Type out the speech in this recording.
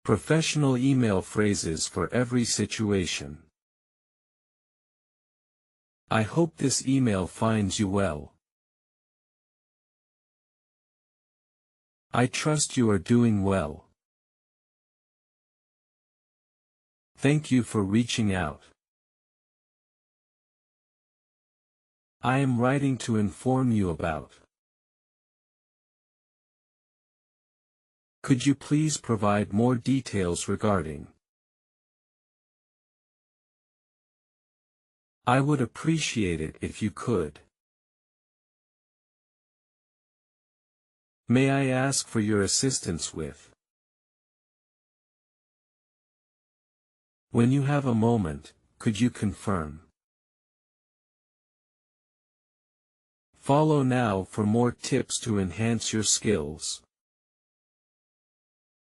Professional email phrases for every situation. I hope this email finds you well. I trust you are doing well. Thank you for reaching out. I am writing to inform you about. Could you please provide more details regarding? I would appreciate it if you could. May I ask for your assistance with? When you have a moment, could you confirm? Follow now for more tips to enhance your skills.